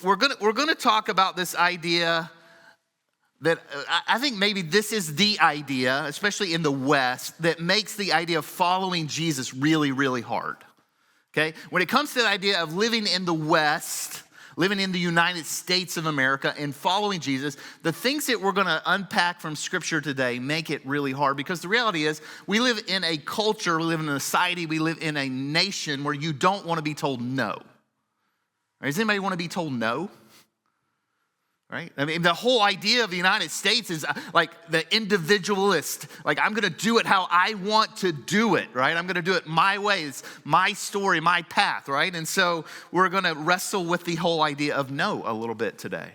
we're gonna talk about this idea that I think maybe this is the idea, especially in the West, that makes the idea of following Jesus really, really hard. Okay? When it comes to the idea of living in the West, living in the United States of America and following Jesus, the things that we're going to unpack from Scripture today make it really hard, because the reality is we live in a culture, we live in a society, we live in a nation where you don't want to be told no. Does anybody want to be told no? Right? I mean, the whole idea of the United States is like the individualist. Like, I'm going to do it how I want to do it, right? I'm going to do it my way. It's my story, my path, right? And so we're going to wrestle with the whole idea of no a little bit today.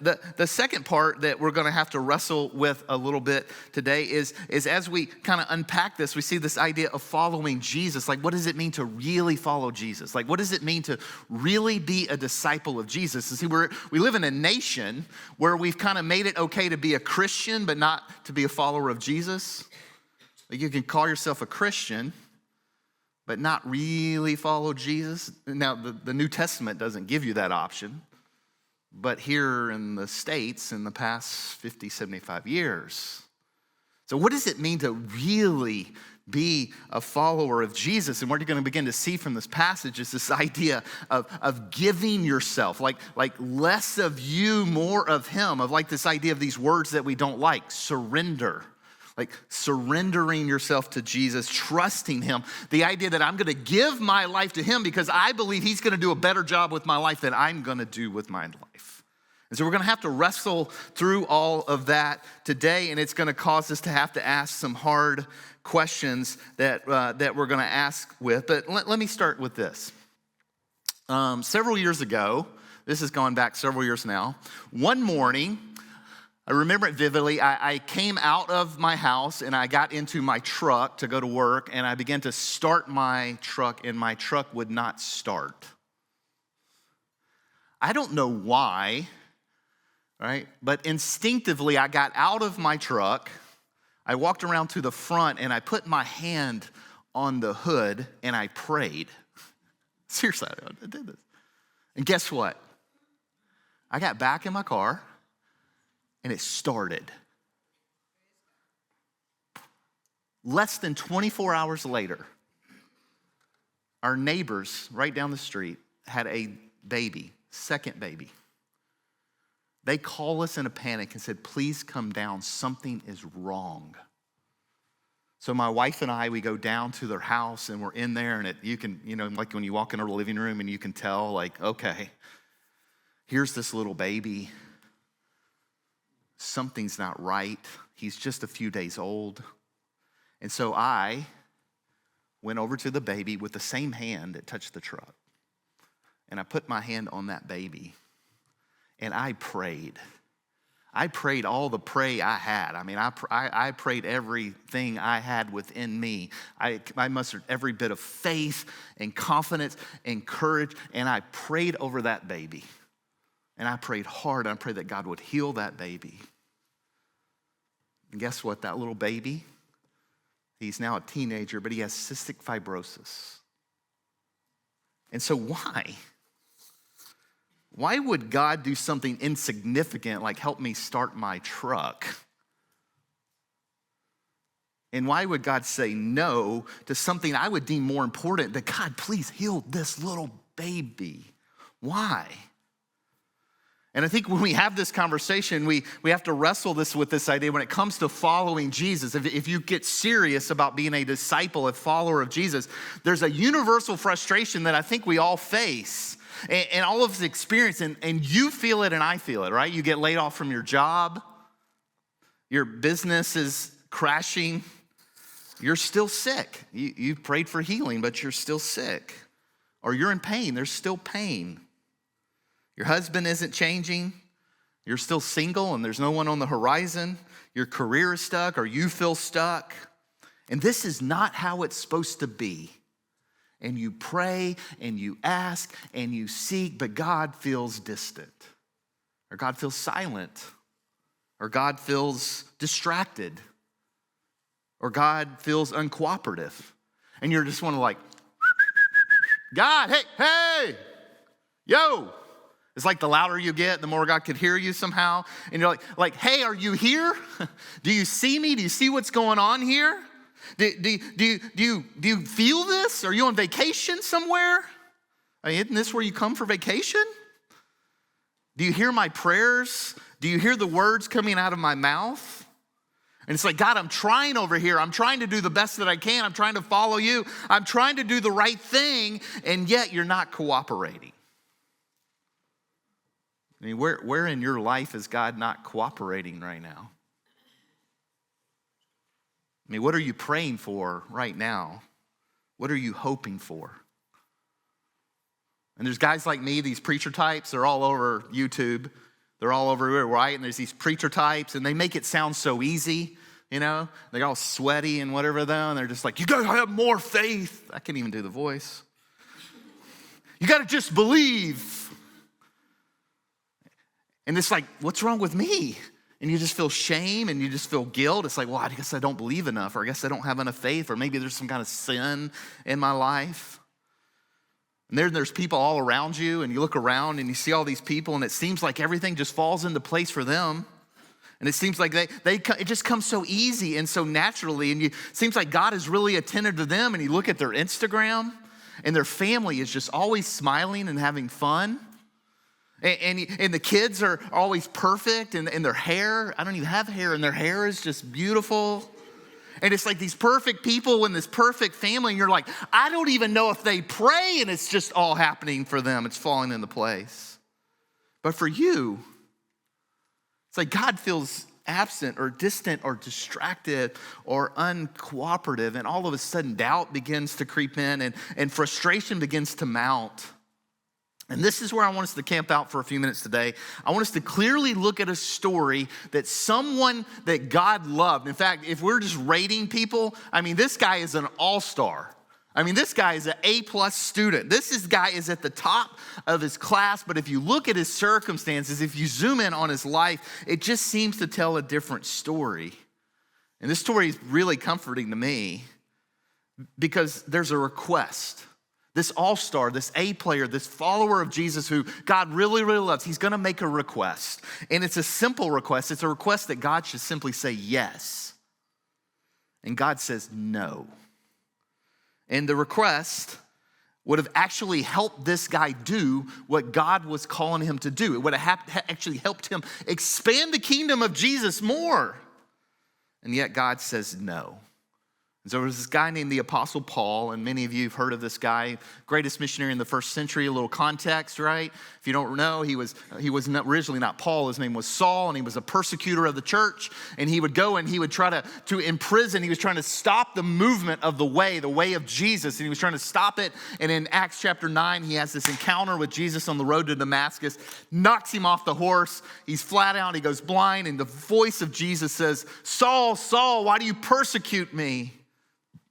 The second part that we're going to have to wrestle with a little bit today is as we kind of unpack this, we see this idea of following Jesus. Like, what does it mean to really follow Jesus? Like, what does it mean to really be a disciple of Jesus? And see, we live in a nation where we've kind of made it okay to be a Christian, but not to be a follower of Jesus. Like, you can call yourself a Christian, but not really follow Jesus. Now, the New Testament doesn't give you that option. But here in the States, in the past 50, 75 years. So what does it mean to really be a follower of Jesus? And what you're going to begin to see from this passage is this idea of giving yourself, like less of you, more of him, of like this idea of these words that we don't like, surrender. Like surrendering yourself to Jesus, trusting him. The idea that I'm going to give my life to him because I believe he's going to do a better job with my life than I'm going to do with my life. And so we're going to have to wrestle through all of that today, and it's going to cause us to have to ask some hard questions that we're going to ask with. But let me start with this. Several years ago, this is going back several years now, one morning, I remember it vividly. I came out of my house and I got into my truck to go to work, and I began to start my truck, and my truck would not start. I don't know why, right? But instinctively, I got out of my truck. I walked around to the front and I put my hand on the hood and I prayed. Seriously, I did this. And guess what? I got back in my car. And it started. Less than 24 hours later, our neighbors right down the street had a baby, second baby. They called us in a panic and said, please come down, something is wrong. So my wife and I, we go down to their house and we're in there, and you can, like when you walk into the living room and you can tell, like, okay, here's this little baby. Something's not right. He's just a few days old. And so I went over to the baby with the same hand that touched the truck. And I put my hand on that baby. And I prayed. I prayed all the pray I had. I mean, I prayed everything I had within me. I mustered every bit of faith and confidence and courage. And I prayed over that baby. And I prayed hard. I prayed that God would heal that baby. And guess what? That little baby, he's now a teenager, but he has cystic fibrosis. And so why? Why would God do something insignificant like help me start my truck? And why would God say no to something I would deem more important? That God, please heal this little baby. Why? And I think when we have this conversation, we have to wrestle with this idea when it comes to following Jesus. If you get serious about being a disciple, a follower of Jesus, there's a universal frustration that I think we all face. And all of us experience, and you feel it and I feel it, right? You get laid off from your job. Your business is crashing. You're still sick. You prayed for healing, but you're still sick. Or you're in pain. There's still pain. Your husband isn't changing. You're still single and there's no one on the horizon. Your career is stuck or you feel stuck. And this is not how it's supposed to be. And you pray and you ask and you seek, but God feels distant. Or God feels silent. Or God feels distracted. Or God feels uncooperative. And you're just want to like, God, hey, yo. It's like the louder you get, the more God could hear you somehow. And you're like, hey, are you here? Do you see me? Do you see what's going on here? Do you feel this? Are you on vacation somewhere? I mean, isn't this where you come for vacation? Do you hear my prayers? Do you hear the words coming out of my mouth? And it's like, God, I'm trying over here. I'm trying to do the best that I can. I'm trying to follow you. I'm trying to do the right thing, and yet you're not cooperating. I mean, where in your life is God not cooperating right now? I mean, what are you praying for right now? What are you hoping for? And there's guys like me, these preacher types, they're all over YouTube. They're all over, right? And there's these preacher types, and they make it sound so easy, you know? They're all sweaty and whatever, though, and they're just like, you gotta have more faith. I can't even do the voice. You gotta just believe. And it's like, what's wrong with me? And you just feel shame and you just feel guilt. It's like, well, I guess I don't believe enough, or I guess I don't have enough faith, or maybe there's some kind of sin in my life. And there's people all around you, and you look around and you see all these people, and it seems like everything just falls into place for them. And it seems like it just comes so easy and so naturally. And it seems like God is really attentive to them. And you look at their Instagram, and their family is just always smiling and having fun. And the kids are always perfect, and their hair, I don't even have hair, and their hair is just beautiful. And it's like these perfect people in this perfect family, and you're like, I don't even know if they pray, and it's just all happening for them. It's falling into place. But for you, it's like God feels absent or distant or distracted or uncooperative, and all of a sudden doubt begins to creep in, and frustration begins to mount. And this is where I want us to camp out for a few minutes today. I want us to clearly look at a story that someone that God loved. In fact, if we're just rating people, I mean, this guy is an all-star. I mean, this guy is an A+ student. This guy is at the top of his class, but if you look at his circumstances, if you zoom in on his life, it just seems to tell a different story. And this story is really comforting to me because there's a request. This all-star, this A player, this follower of Jesus who God really, really loves, he's gonna make a request. And it's a simple request. It's a request that God should simply say yes. And God says no. And the request would have actually helped this guy do what God was calling him to do. It would have actually helped him expand the kingdom of Jesus more. And yet God says no. And so there was this guy named the Apostle Paul, and many of you have heard of this guy, greatest missionary in the first century. A little context, right? If you don't know, he was originally not Paul. His name was Saul, and he was a persecutor of the church. And he would go and he would try to imprison. He was trying to stop the movement of the way of Jesus, and he was trying to stop it. And in Acts chapter 9, he has this encounter with Jesus on the road to Damascus, knocks him off the horse. He's flat out. He goes blind, and the voice of Jesus says, "Saul, Saul, why do you persecute me?"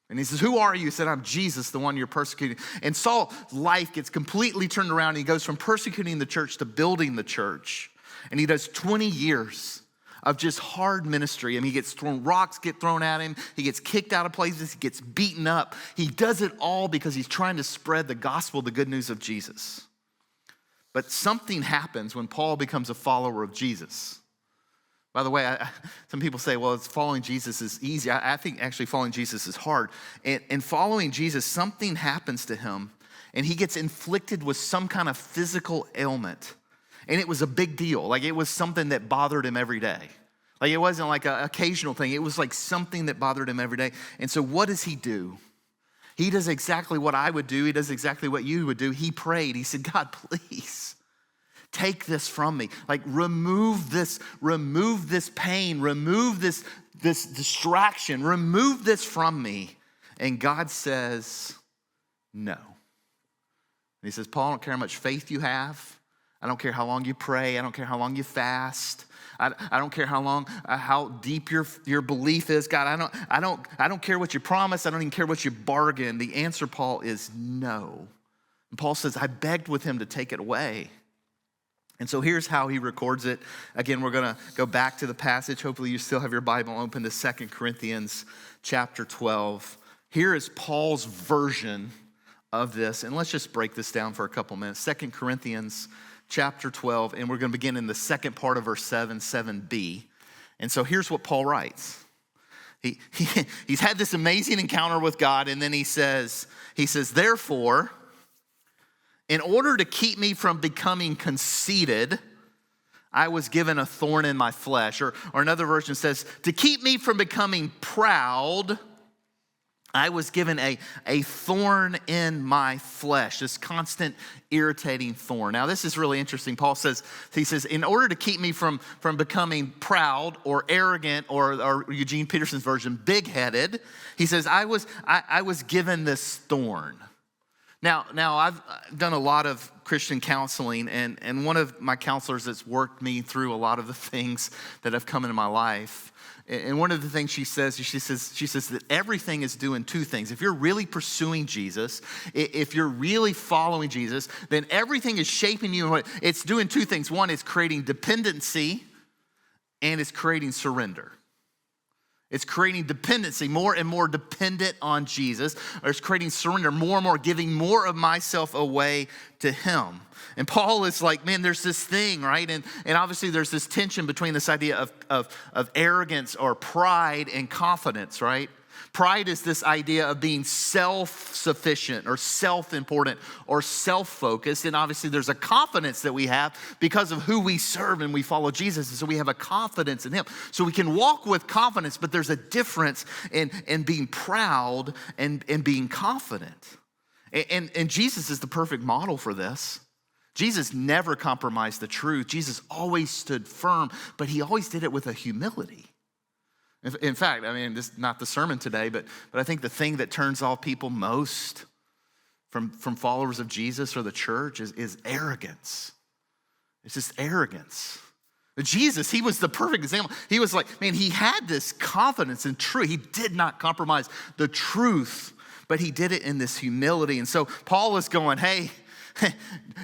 And he says, "Who are you?" He said, "I'm Jesus, the one you're persecuting." And Saul's life gets completely turned around. He goes from persecuting the church to building the church. And he does 20 years of just hard ministry. I mean, rocks get thrown at him. He gets kicked out of places. He gets beaten up. He does it all because he's trying to spread the gospel, the good news of Jesus. But something happens when Paul becomes a follower of Jesus. By the way, some people say, well, following Jesus is easy. I think actually following Jesus is hard. And following Jesus, something happens to him, and he gets inflicted with some kind of physical ailment. And it was a big deal. Like, it was something that bothered him every day. Like, it wasn't like an occasional thing. It was like something that bothered him every day. And so what does he do? He does exactly what I would do. He does exactly what you would do. He prayed. He said, "God, please, take this from me. Like, remove this pain, remove this distraction, remove this from me." And God says, no. And he says, "Paul, I don't care how much faith you have. I don't care how long you pray. I don't care how long you fast. I don't care how deep your belief is. God, I don't care what you promise. I don't even care what you bargain." The answer, Paul, is no. And Paul says, I begged with him to take it away. And so here's how he records it. Again, we're going to go back to the passage. Hopefully you still have your Bible open to 2 Corinthians chapter 12. Here is Paul's version of this. And let's just break this down for a couple minutes. 2 Corinthians chapter 12, and we're going to begin in the second part of verse 7b. And so here's what Paul writes. He's had this amazing encounter with God, and then he says, therefore, in order to keep me from becoming conceited, I was given a thorn in my flesh. Or another version says, to keep me from becoming proud, I was given a thorn in my flesh, this constant irritating thorn. Now, this is really interesting. Paul says, in order to keep me from becoming proud or arrogant, or Eugene Peterson's version, big-headed, he says, I was given this thorn. Now, I've done a lot of Christian counseling, and one of my counselors that's worked me through a lot of the things that have come into my life, and one of the things she says that everything is doing two things. If you're really pursuing Jesus, if you're really following Jesus, then everything is shaping you. It's doing two things. One is creating dependency, and it's creating surrender. It's creating dependency, more and more dependent on Jesus, or it's creating surrender, more and more giving more of myself away to him. And Paul is like, man, there's this thing, right? And obviously there's this tension between this idea of arrogance or pride and confidence, right? Pride is this idea of being self-sufficient or self-important or self-focused. And obviously there's a confidence that we have because of who we serve and we follow Jesus. And so we have a confidence in him. So we can walk with confidence, but there's a difference in being proud and being confident. And Jesus is the perfect model for this. Jesus never compromised the truth. Jesus always stood firm, but he always did it with a humility. In fact, I mean, this is not the sermon today, but I think the thing that turns off people most from followers of Jesus or the church is arrogance. It's just arrogance. But Jesus, he was the perfect example. He was like, man, he had this confidence in truth. He did not compromise the truth, but he did it in this humility. And so Paul is going, hey,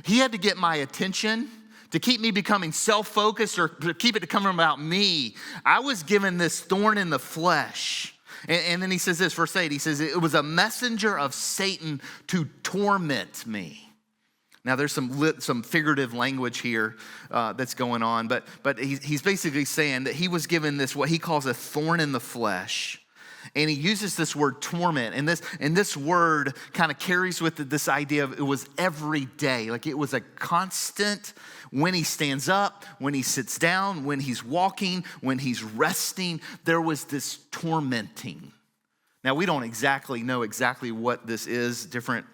he had to get my attention to keep me becoming self-focused or to keep it to come about me. I was given this thorn in the flesh. And then he says this, verse 8, he says, it was a messenger of Satan to torment me. Now there's some figurative language here that's going on, but he's basically saying that he was given this, what he calls a thorn in the flesh. And he uses this word torment, and this word kind of carries with it this idea of it was every day. Like it was a constant, when he stands up, when he sits down, when he's walking, when he's resting, there was this tormenting. Now we don't exactly know what this is. Different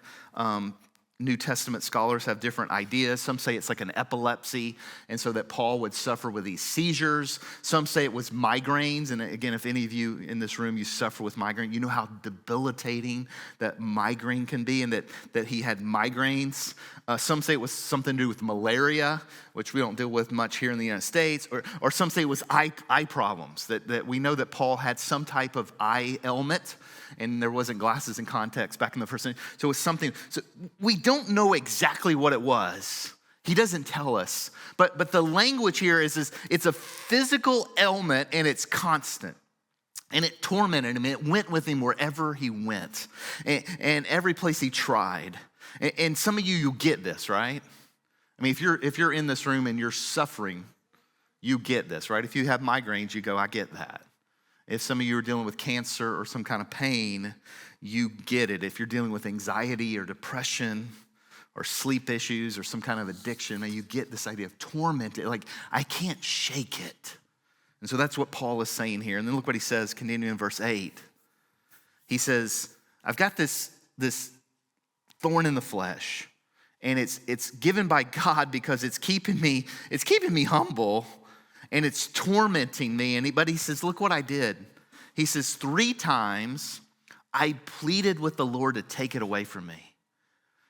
New Testament scholars have different ideas. Some say it's like an epilepsy, and so that Paul would suffer with these seizures. Some say it was migraines, and again, if any of you in this room, you suffer with migraine, you know how debilitating that migraine can be, and that he had migraines. Some say it was something to do with malaria, which we don't deal with much here in the United States, or some say it was eye problems, that we know that Paul had some type of eye ailment, and there wasn't glasses and contacts back in the first century. So it was something. So we don't know exactly what it was. He doesn't tell us. But the language here is it's a physical ailment, and it's constant. And it tormented him. It went with him wherever he went and every place he tried. And some of you get this, right? I mean, if you're in this room and you're suffering, you get this, right? If you have migraines, you go, I get that. If some of you are dealing with cancer or some kind of pain, you get it. If you're dealing with anxiety or depression or sleep issues or some kind of addiction, you get this idea of torment. Like, I can't shake it. And so that's what Paul is saying here. And then look what he says, continuing in verse 8. He says, I've got this thorn in the flesh, and it's given by God because it's keeping me humble. And it's tormenting me. But he says, look what I did. He says, 3 times I pleaded with the Lord to take it away from me.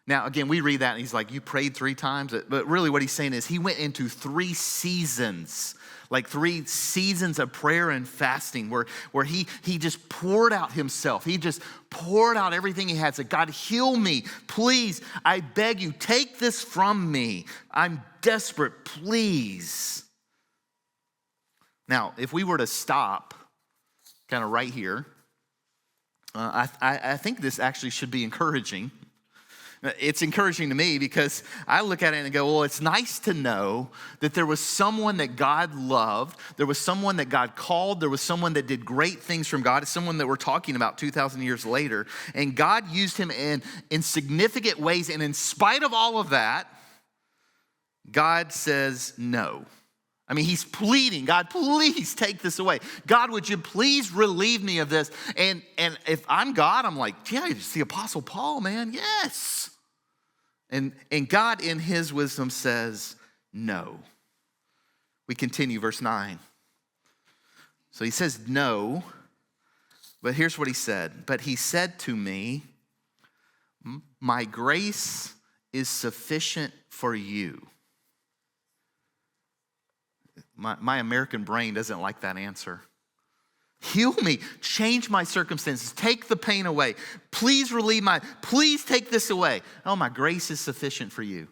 Now, again, we read that and he's like, you prayed 3 times? But really what he's saying is he went into 3 seasons, like 3 seasons of prayer and fasting where he just poured out himself. He just poured out everything he had. Said, God, heal me. Please, I beg you, take this from me. I'm desperate, please. Now, if we were to stop kind of right here, I think this actually should be encouraging It's encouraging to me because I look at it and go, well, it's nice to know that there was someone that God loved. There was someone that God called. There was someone that did great things from God. It's someone that we're talking about 2,000 years later. And God used him in significant ways. And in spite of all of that, God says no. I mean, he's pleading, God, please take this away. God, would you please relieve me of this? And if I'm God, I'm like, yeah, it's the Apostle Paul, man, yes. And God in his wisdom says no. We continue, verse 9. So he says no, but here's what he said. But he said to me, my grace is sufficient for you. My American brain doesn't like that answer. Heal me, change my circumstances, take the pain away. Please please take this away. Oh, my grace is sufficient for you.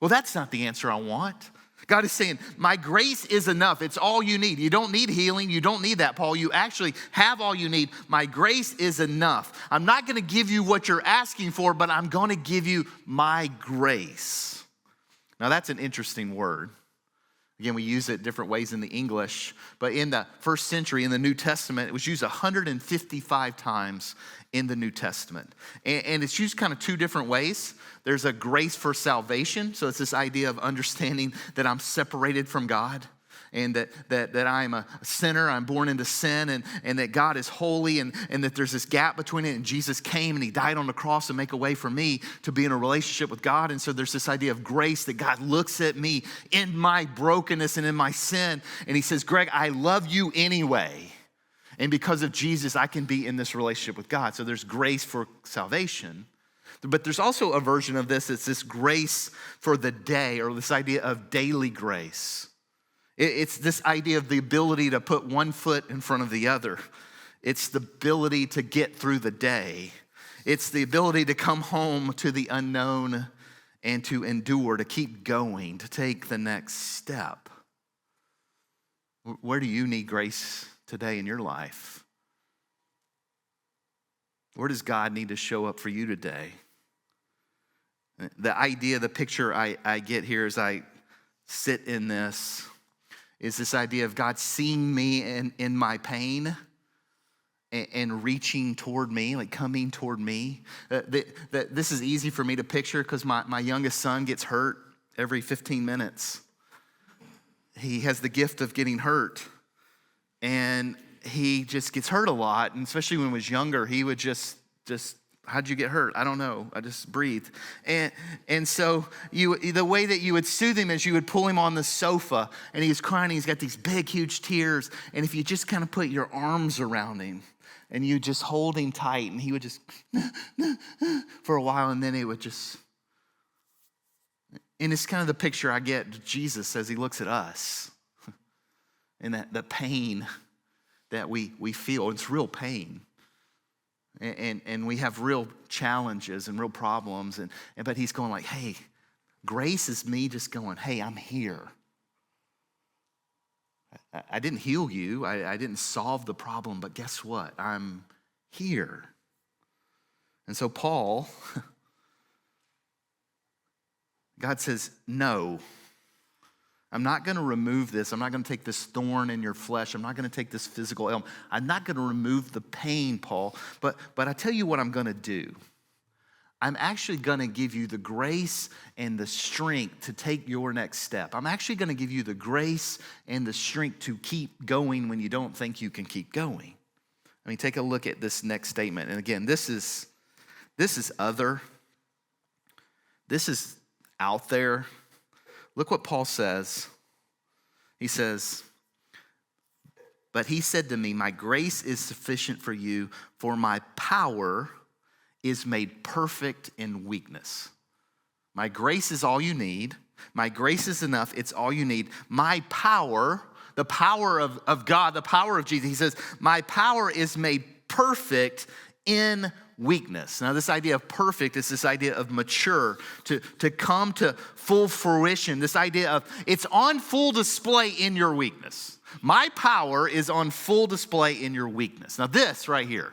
Well, that's not the answer I want. God is saying, my grace is enough. It's all you need. You don't need healing. You don't need that, Paul. You actually have all you need. My grace is enough. I'm not going to give you what you're asking for, but I'm going to give you my grace. Now, that's an interesting word. Again, we use it different ways in the English, but in the first century, in the New Testament, it was used 155 times in the New Testament. And it's used kind of two different ways. There's a grace for salvation, so it's this idea of understanding that I'm separated from God, and that I'm a sinner, I'm born into sin, and that God is holy, and that there's this gap between it, and Jesus came and he died on the cross to make a way for me to be in a relationship with God. And so there's this idea of grace, that God looks at me in my brokenness and in my sin, and he says, Greg, I love you anyway. And because of Jesus, I can be in this relationship with God. So there's grace for salvation. But there's also a version of this, it's this grace for the day, or this idea of daily grace. It's this idea of the ability to put one foot in front of the other. It's the ability to get through the day. It's the ability to come home to the unknown and to endure, to keep going, to take the next step. Where do you need grace today in your life? Where does God need to show up for you today? The idea, the picture I get here as I sit in this is this idea of God seeing me in my pain and reaching toward me, like coming toward me. This is easy for me to picture because my youngest son gets hurt every 15 minutes. He has the gift of getting hurt, and he just gets hurt a lot, and especially when he was younger, he would just how'd you get hurt? I don't know. I just breathed. And so the way that you would soothe him is you would pull him on the sofa, and he's crying. He's got these big, huge tears. And if you just kind of put your arms around him and you just hold him tight, and he would just for a while, and then it would just. And it's kind of the picture I get Jesus as he looks at us, and that the pain that we feel. It's real pain. And we have real challenges and real problems, but he's going like, hey, grace is me just going, hey, I'm here. I didn't heal you. I didn't solve the problem, but guess what? I'm here. And so Paul, God says, no. I'm not going to remove this. I'm not going to take this thorn in your flesh. I'm not going to take this physical ailment. I'm not going to remove the pain, Paul. But I tell you what I'm going to do. I'm actually going to give you the grace and the strength to take your next step. I'm actually going to give you the grace and the strength to keep going when you don't think you can keep going. I mean, take a look at this next statement. And again, this is other. This is out there. Look what Paul says. He says, but he said to me, my grace is sufficient for you, for my power is made perfect in weakness. My grace is all you need. My grace is enough. It's all you need. My power, the power of God, the power of Jesus, he says, my power is made perfect in weakness. Now, this idea of perfect is this idea of mature, to come to full fruition. This idea of it's on full display in your weakness. My power is on full display in your weakness. Now, this right here,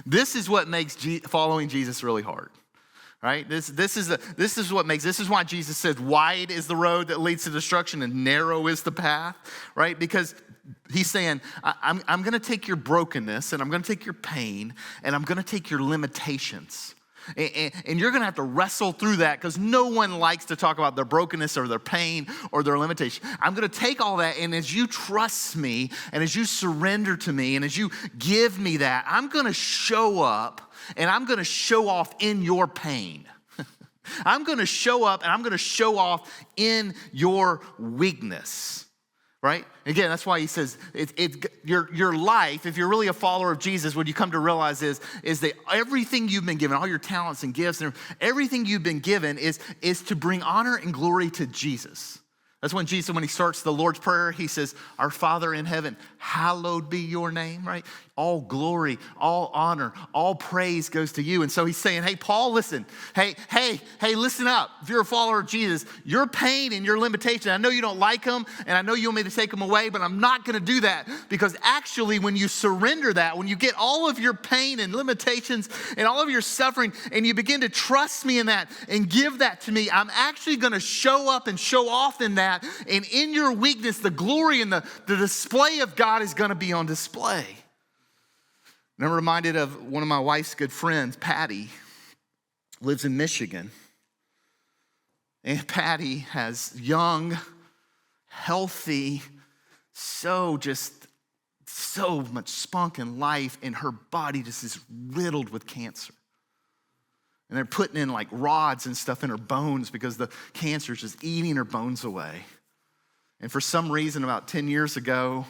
This is what makes following Jesus really hard. Right? This is why Jesus said, wide is the road that leads to destruction and narrow is the path, right? Because he's saying, I'm going to take your brokenness and I'm going to take your pain and I'm going to take your limitations. And you're going to have to wrestle through that because no one likes to talk about their brokenness or their pain or their limitation. I'm going to take all that, and as you trust me and as you surrender to me and as you give me that, I'm going to show up and I'm going to show off in your pain. I'm going to show up and I'm going to show off in your weakness. Right? Again, that's why he says your life, if you're really a follower of Jesus, what you come to realize is that everything you've been given, all your talents and gifts, and everything you've been given is to bring honor and glory to Jesus. That's when Jesus, when he starts the Lord's Prayer, he says, our Father in heaven, hallowed be your name, right? All glory, all honor, all praise goes to you. And so he's saying, hey, Paul, listen. Hey, listen up. If you're a follower of Jesus, your pain and your limitation, I know you don't like them, and I know you want me to take them away, but I'm not going to do that because actually when you surrender that, when you get all of your pain and limitations and all of your suffering and you begin to trust me in that and give that to me, I'm actually going to show up and show off in that. And in your weakness, the glory and the display of God is going to be on display. And I'm reminded of one of my wife's good friends, Patty, lives in Michigan. And Patty has young, healthy, so much spunk and life, and her body just is riddled with cancer. And they're putting in like rods and stuff in her bones because the cancer is just eating her bones away. And for some reason, about 10 years ago,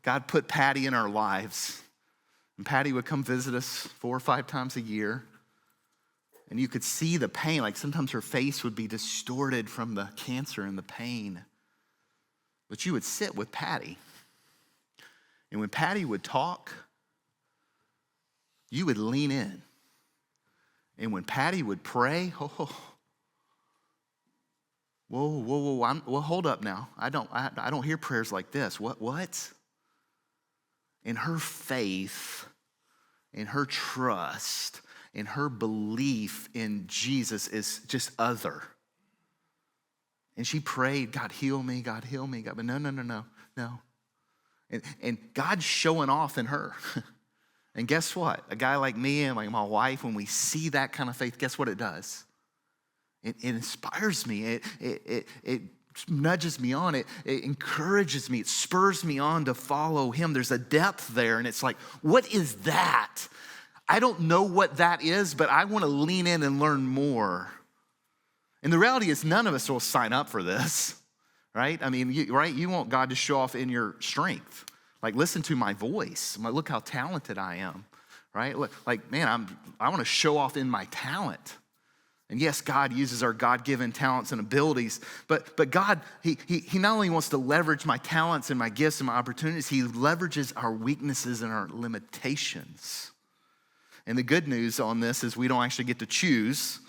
God put Patty in our lives. And Patty would come visit us 4 or 5 times a year. And you could see the pain. Like sometimes her face would be distorted from the cancer and the pain. But you would sit with Patty. And when Patty would talk, you would lean in. And when Patty would pray, whoa, hold up now. I don't hear prayers like this. What? And her faith, and her trust, and her belief in Jesus is just other. And she prayed, God heal me, God heal me, God. But no. And God's showing off in her. And guess what? A guy like me and like my wife, when we see that kind of faith, guess what it does? It inspires me. It nudges me on. It encourages me. It spurs me on to follow him. There's a depth there. And it's like, what is that? I don't know what that is, but I want to lean in and learn more. And the reality is none of us will sign up for this, right? I mean, you want God to show off in your strength. Like, listen to my voice. Look how talented I am, right? Like, man, I want to show off in my talent. And yes, God uses our God-given talents and abilities, but God, he not only wants to leverage my talents and my gifts and my opportunities, he leverages our weaknesses and our limitations. And the good news on this is we don't actually get to choose.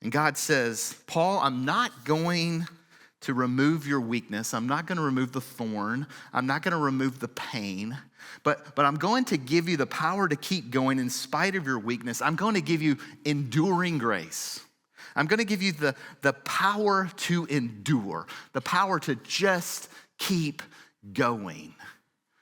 And God says, Paul, I'm not going to remove your weakness. I'm not going to remove the thorn. I'm not going to remove the pain. But I'm going to give you the power to keep going in spite of your weakness. I'm going to give you enduring grace. I'm going to give you the power to endure, the power to just keep going.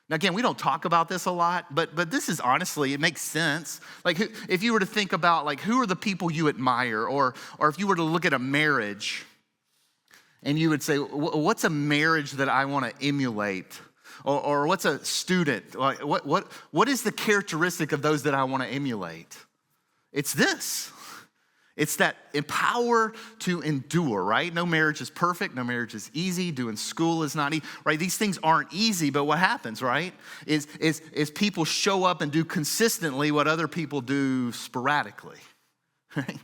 Now, again, we don't talk about this a lot, but this is honestly, it makes sense. Like, if you were to think about, like, who are the people you admire, or if you were to look at a marriage, and you would say, what's a marriage that I want to emulate? Or what's a student? Like, what is the characteristic of those that I want to emulate? It's this. It's that power to endure, right? No marriage is perfect. No marriage is easy. Doing school is not easy, right? These things aren't easy, but what happens, right, is people show up and do consistently what other people do sporadically, right?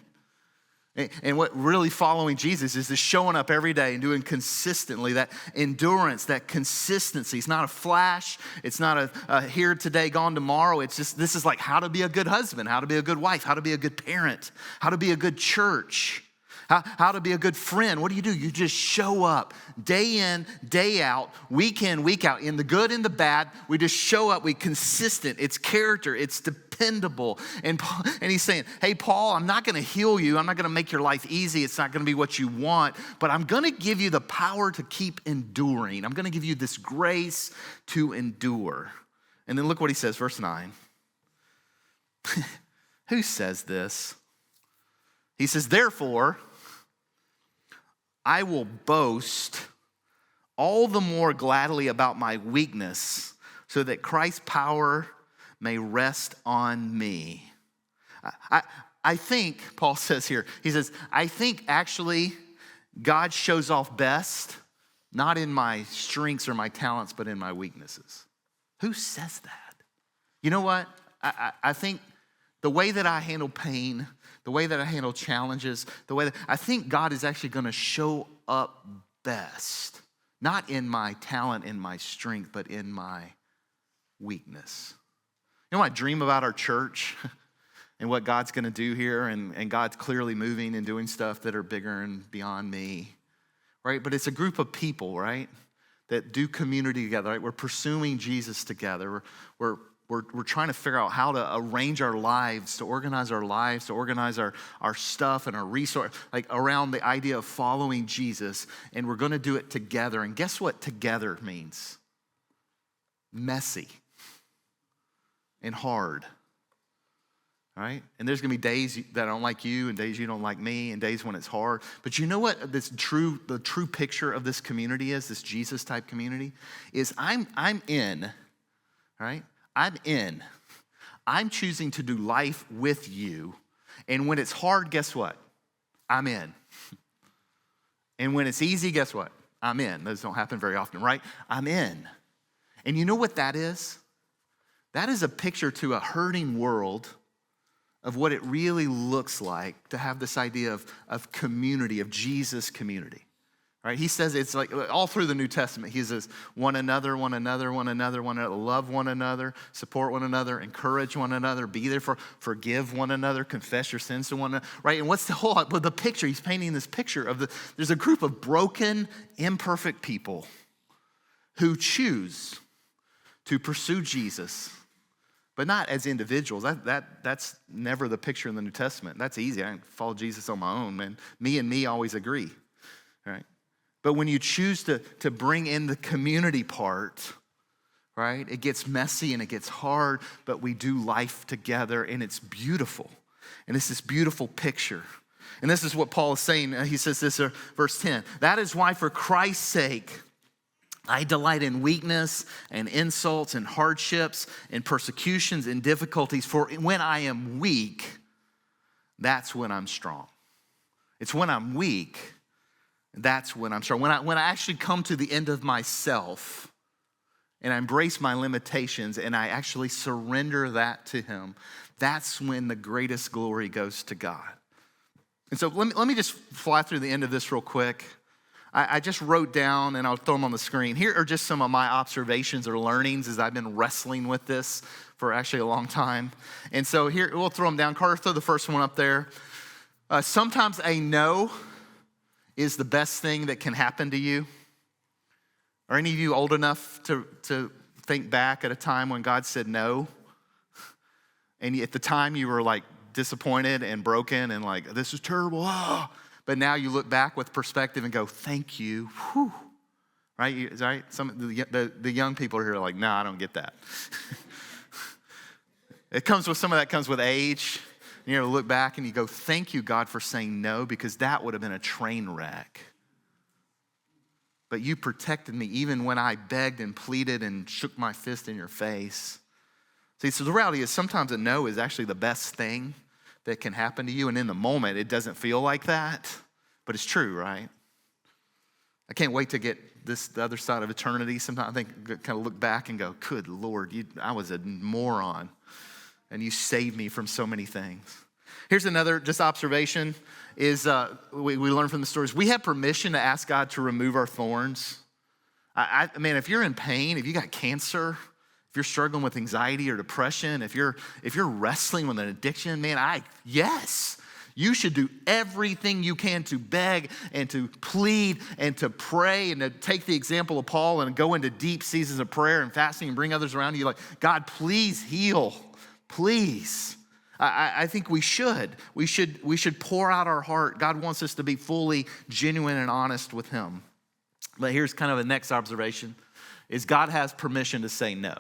And what really following Jesus is this showing up every day and doing consistently, that endurance, that consistency. It's not a flash. It's not a here today, gone tomorrow. It's just, this is like how to be a good husband, how to be a good wife, how to be a good parent, how to be a good church, How to be a good friend. What do? You just show up day in, day out, week in, week out, in the good and the bad. We just show up. We consistent. It's character. It's dependable. And he's saying, hey, Paul, I'm not going to heal you. I'm not going to make your life easy. It's not going to be what you want. But I'm going to give you the power to keep enduring. I'm going to give you this grace to endure. And then look what he says, verse 9. Who says this? He says, therefore, I will boast all the more gladly about my weakness so that Christ's power may rest on me. I think, Paul says here, he says, I think actually God shows off best, not in my strengths or my talents, but in my weaknesses. Who says that? You know what? I think the way that I handle pain, the way that I handle challenges, I think God is actually going to show up best, not in my talent and my strength, but in my weakness. You know what I dream about our church and what God's going to do here, and God's clearly moving and doing stuff that are bigger and beyond me, right? But it's a group of people, right, that do community together, right? We're pursuing Jesus together. We're trying to figure out how to arrange our lives, to organize our stuff and our resource, like around the idea of following Jesus, and we're going to do it together. And guess what together means? Messy and hard, right? And there's going to be days that I don't like you and days you don't like me and days when it's hard. But you know what the true picture of this community is, this Jesus type community, is I'm in, right? I'm in. I'm choosing to do life with you. And when it's hard, guess what? I'm in. And when it's easy, guess what? I'm in. Those don't happen very often, right? I'm in. And you know what that is? That is a picture to a hurting world of what it really looks like to have this idea of community, of Jesus community. Right? He says it's like all through the New Testament, he says one another, love one another, support one another, encourage one another, be there forgive one another, confess your sins to one another, right? And what's the picture? He's painting this picture of there's a group of broken, imperfect people who choose to pursue Jesus, but not as individuals. That's never the picture in the New Testament. That's easy. I can follow Jesus on my own, man. Me and me always agree, right? But when you choose to bring in the community part, right, it gets messy and it gets hard, but we do life together and it's beautiful. And it's this beautiful picture. And this is what Paul is saying. He says this, verse 10, that is why for Christ's sake, I delight in weakness and insults and hardships and persecutions and difficulties. For when I am weak, that's when I'm strong. It's when I'm weak, that's when I'm strong. When I actually come to the end of myself and I embrace my limitations and I actually surrender that to him, that's when the greatest glory goes to God. And so let me just fly through the end of this real quick. I just wrote down, and I'll throw them on the screen. Here are just some of my observations or learnings as I've been wrestling with this for actually a long time. And so here, we'll throw them down. Carter, throw the first one up there. Sometimes a no is the best thing that can happen to you. Are any of you old enough to think back at a time when God said no? And at the time you were like disappointed and broken and like, this is terrible. Oh. But now you look back with perspective and go, thank you. Whew. Right? Some of the young people are here like, no, I don't get that. Some of that comes with age. You know, look back and you go, thank you, God, for saying no, because that would have been a train wreck. But you protected me even when I begged and pleaded and shook my fist in your face. See, so the reality is sometimes a no is actually the best thing that can happen to you. And in the moment, it doesn't feel like that, but it's true, right? I can't wait to get the other side of eternity. Sometimes I think, kind of look back and go, good Lord, I was a moron. And you saved me from so many things. Here's another just observation is we learn from the stories. We have permission to ask God to remove our thorns. Man, if you're in pain, if you got cancer, if you're struggling with anxiety or depression, if you're wrestling with an addiction, man, yes, You should do everything you can to beg and to plead and to pray and to take the example of Paul and go into deep seasons of prayer and fasting and bring others around you like, God, please heal, please. I think we should. We should pour out our heart. God wants us to be fully genuine and honest with him. But here's kind of the next observation, is God has permission to say no.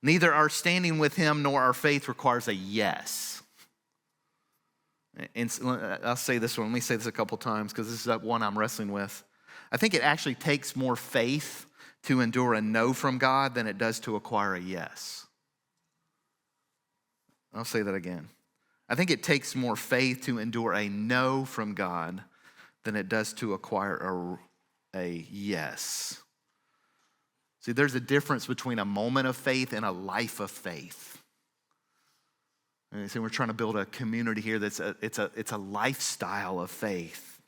Neither our standing with him nor our faith requires a yes. And I'll say this one. Let me say this a couple times because this is one I'm wrestling with. I think it actually takes more faith to endure a no from God than it does to acquire a yes. I'll say that again. I think it takes more faith to endure a no from God than it does to acquire a yes. See, there's a difference between a moment of faith and a life of faith. And so we're trying to build a community here it's a lifestyle of faith.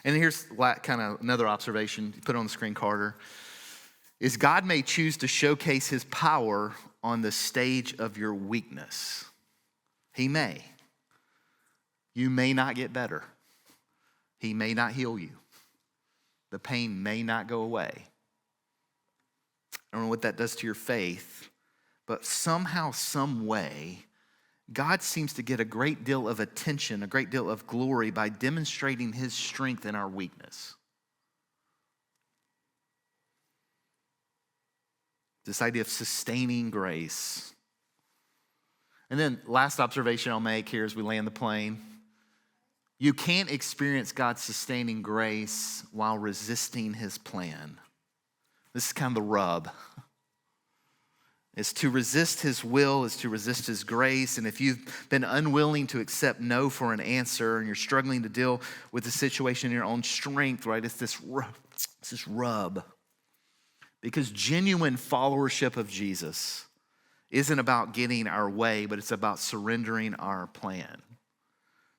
And here's kind of another observation, put it on the screen, Carter, is God may choose to showcase his power on the stage of your weakness. He may. You may not get better. He may not heal you. The pain may not go away. I don't know what that does to your faith, but somehow, some way, God seems to get a great deal of attention, a great deal of glory by demonstrating his strength in our weakness. This idea of sustaining grace. And then last observation I'll make here as we land the plane. You can't experience God's sustaining grace while resisting his plan. This is kind of the rub. It's to resist his will, is to resist his grace. And if you've been unwilling to accept no for an answer and you're struggling to deal with the situation in your own strength, right? It's this rub. Because genuine followership of Jesus isn't about getting our way, but it's about surrendering our plan.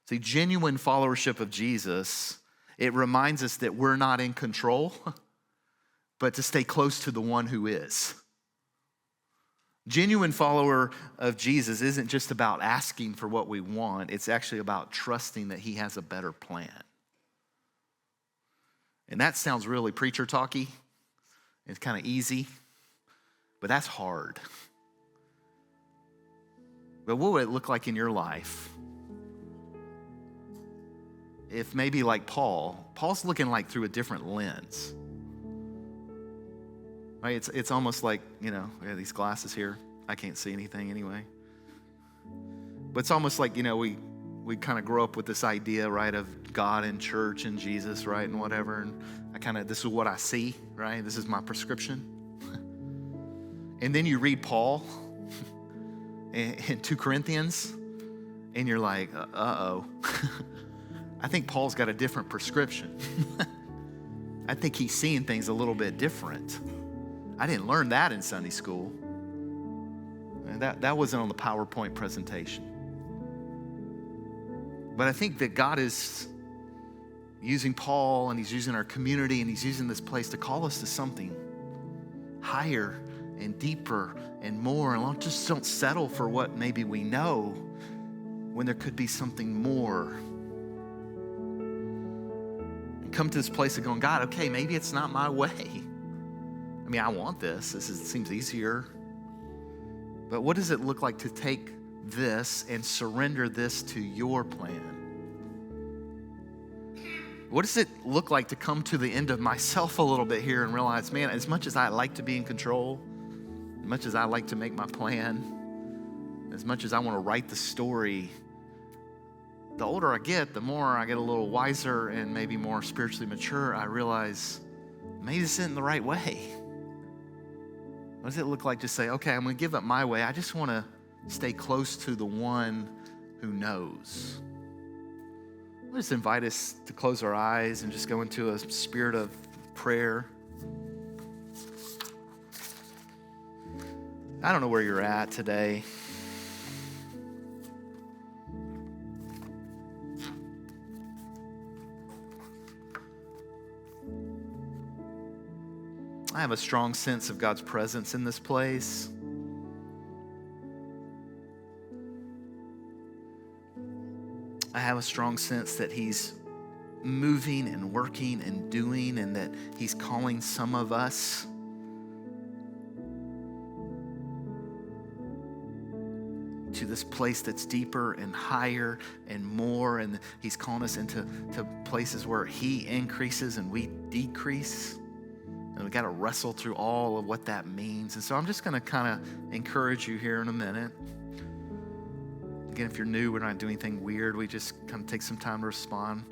See, genuine followership of Jesus, it reminds us that we're not in control, but to stay close to the one who is. Genuine follower of Jesus isn't just about asking for what we want. It's actually about trusting that he has a better plan. And that sounds really preacher talky. It's kind of easy, but that's hard. But what would it look like in your life if maybe like Paul's looking like through a different lens? Right? It's almost like, we have these glasses here. I can't see anything anyway. But it's almost like, we kind of grow up with this idea, right, of God and church and Jesus, right, and whatever. And this is what I see, right? This is my prescription. And then you read Paul in 2 Corinthians, and you're like, uh-oh. I think Paul's got a different prescription. I think he's seeing things a little bit different. I didn't learn that in Sunday school. That wasn't on the PowerPoint presentation. But I think that God is using Paul, and he's using our community, and he's using this place to call us to something higher and deeper and more. And just don't settle for what maybe we know when there could be something more. And come to this place of going, God, okay, maybe it's not my way. I want this. It seems easier. But what does it look like to take this and surrender this to your plan? What does it look like to come to the end of myself a little bit here and realize, man, as much as I like to be in control, as much as I like to make my plan, as much as I want to write the story, the older I get, the more I get a little wiser and maybe more spiritually mature, I realize maybe this isn't the right way. What does it look like to say, okay, I'm going to give up my way. I just want to stay close to the one who knows. I'll just invite us to close our eyes and just go into a spirit of prayer. I don't know where you're at today. I have a strong sense of God's presence in this place. have a strong sense that he's moving and working and doing, and that he's calling some of us to this place that's deeper and higher and more, and he's calling us into places where he increases and we decrease. And we got to wrestle through all of what that means. And so I'm just going to kind of encourage you here in a minute. Again, if you're new, we're not doing anything weird. We just kind of take some time to respond.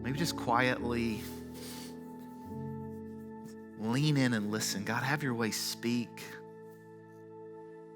Maybe just quietly lean in and listen. God, have your way, speak.